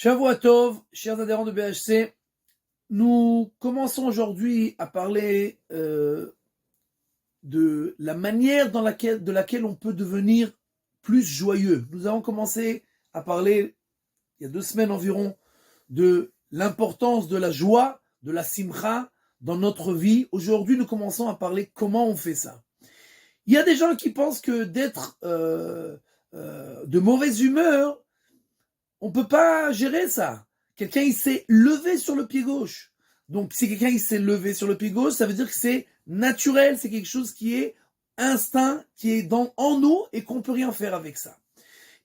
Shavua Tov, chers adhérents de BHC, nous commençons aujourd'hui à parler de la manière de laquelle on peut devenir plus joyeux. Nous avons commencé à parler, il y a 2 semaines environ, de l'importance de la joie, de la simcha dans notre vie. Aujourd'hui, nous commençons à parler comment on fait ça. Il y a des gens qui pensent que d'être de mauvaise humeur, on peut pas gérer ça. Quelqu'un, il s'est levé sur le pied gauche. Donc, si quelqu'un, il s'est levé sur le pied gauche, ça veut dire que c'est naturel, c'est quelque chose qui est instinct, qui est en nous et qu'on peut rien faire avec ça.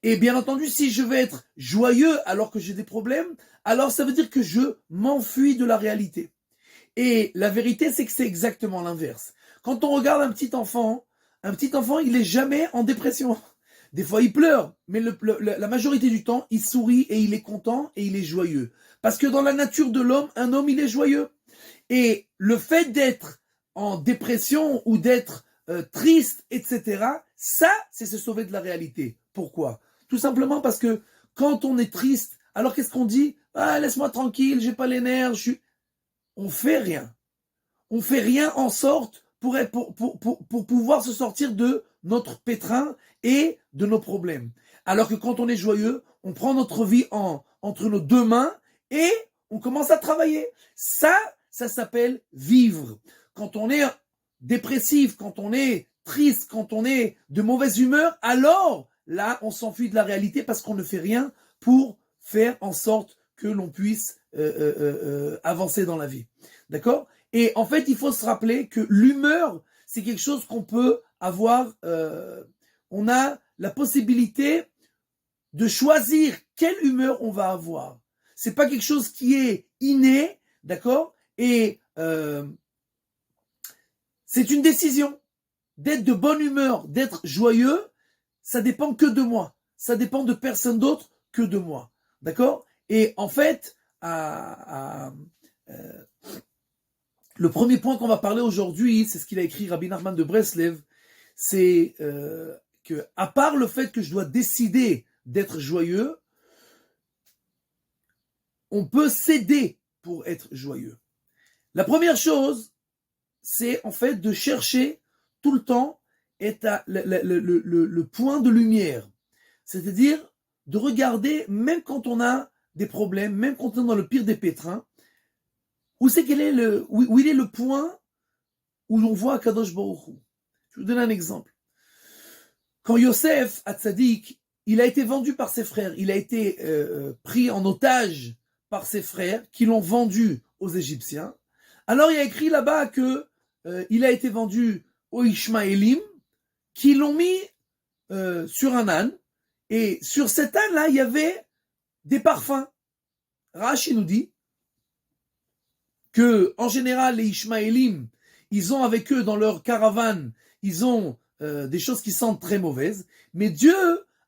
Et bien entendu, si je vais être joyeux alors que j'ai des problèmes, alors ça veut dire que je m'enfuis de la réalité. Et la vérité, c'est que c'est exactement l'inverse. Quand on regarde un petit enfant, il est jamais en dépression. Des fois, il pleure, mais la majorité du temps, il sourit et il est content et il est joyeux. Parce que dans la nature de l'homme, un homme, il est joyeux. Et le fait d'être en dépression ou d'être triste, etc., ça, c'est se sauver de la réalité. Pourquoi ? Tout simplement parce que quand on est triste, alors qu'est-ce qu'on dit ? Ah, laisse-moi tranquille, j'ai pas les nerfs, On fait rien. On fait rien en sorte pour pouvoir se sortir de notre pétrin et de nos problèmes. Alors que quand on est joyeux, on prend notre vie entre nos 2 mains et on commence à travailler. Ça s'appelle vivre. Quand on est dépressif, quand on est triste, quand on est de mauvaise humeur, alors là, on s'enfuit de la réalité parce qu'on ne fait rien pour faire en sorte que l'on puisse avancer dans la vie. D'accord ? Et en fait, il faut se rappeler que l'humeur, c'est quelque chose qu'on peut avoir. On a la possibilité de choisir quelle humeur on va avoir. C'est pas quelque chose qui est inné, d'accord ? Et c'est une décision d'être de bonne humeur, d'être joyeux. Ça dépend que de moi. Ça dépend de personne d'autre que de moi, d'accord ? Et en fait, le premier point qu'on va parler aujourd'hui, c'est ce qu'il a écrit Rabbi Nachman de Breslev, c'est que, à part le fait que je dois décider d'être joyeux, on peut s'aider pour être joyeux. La première chose, c'est en fait de chercher tout le temps le point de lumière. C'est-à-dire de regarder, même quand on a des problèmes, même quand on est dans le pire des pétrins, où il est le point où l'on voit Kadosh Baruch Hu. Je vous donne un exemple. Quand Yosef, Hatzadik, il a été vendu par ses frères, il a été pris en otage par ses frères qui l'ont vendu aux Égyptiens. Alors il y a écrit là-bas que il a été vendu aux Ishmaélim qui l'ont mis sur un âne. Et sur cet âne-là, il y avait des parfums. Rashi nous dit que, en général, les Ishmaélim, ils ont avec eux dans leur caravane, ils ont des choses qui sentent très mauvaises. Mais Dieu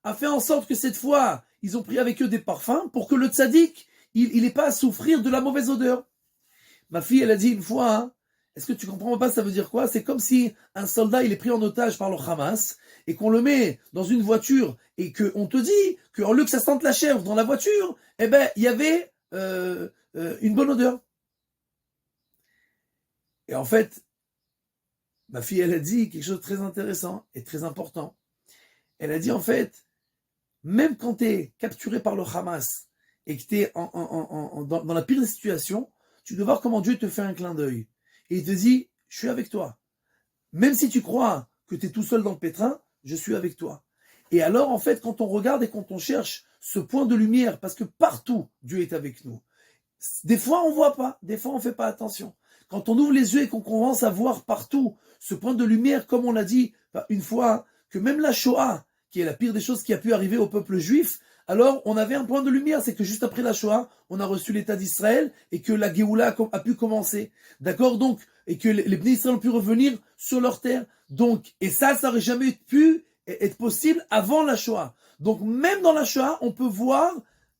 a fait en sorte que cette fois, ils ont pris avec eux des parfums pour que le tzaddik, il n'ait pas à souffrir de la mauvaise odeur. Ma fille, elle a dit une fois, hein, est-ce que tu comprends pas ça veut dire quoi ? C'est comme si un soldat, il est pris en otage par le Hamas et qu'on le met dans une voiture et qu'on te dit qu'en lieu que ça sente la chèvre dans la voiture, eh ben, il y avait une bonne odeur. Et en fait, ma fille, elle a dit quelque chose de très intéressant et très important. Elle a dit en fait, même quand tu es capturé par le Hamas et que tu es dans la pire des situations, tu dois voir comment Dieu te fait un clin d'œil. Et il te dit, je suis avec toi. Même si tu crois que tu es tout seul dans le pétrin, je suis avec toi. Et alors, en fait, quand on regarde et quand on cherche ce point de lumière, parce que partout, Dieu est avec nous. Des fois, on voit pas. Des fois, on fait pas attention. Quand on ouvre les yeux et qu'on commence à voir partout ce point de lumière, comme on l'a dit une fois, que même la Shoah, qui est la pire des choses qui a pu arriver au peuple juif, alors on avait un point de lumière, c'est que juste après la Shoah, on a reçu l'État d'Israël et que la Géoula a pu commencer. D'accord ? Donc, et que les Bnei Israël ont pu revenir sur leur terre. Donc, et ça n'aurait jamais pu être possible avant la Shoah. Donc, même dans la Shoah, on peut voir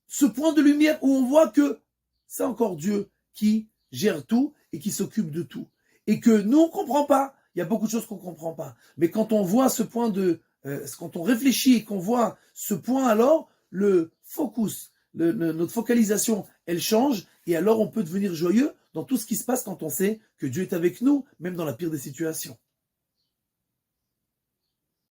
ce point de lumière où on voit que c'est encore Dieu qui gère tout et qui s'occupe de tout. Et que nous, on ne comprend pas. Il y a beaucoup de choses qu'on ne comprend pas. Mais quand on voit ce point quand on réfléchit et qu'on voit ce point, alors, le focus, notre focalisation, elle change, et alors on peut devenir joyeux dans tout ce qui se passe quand on sait que Dieu est avec nous, même dans la pire des situations.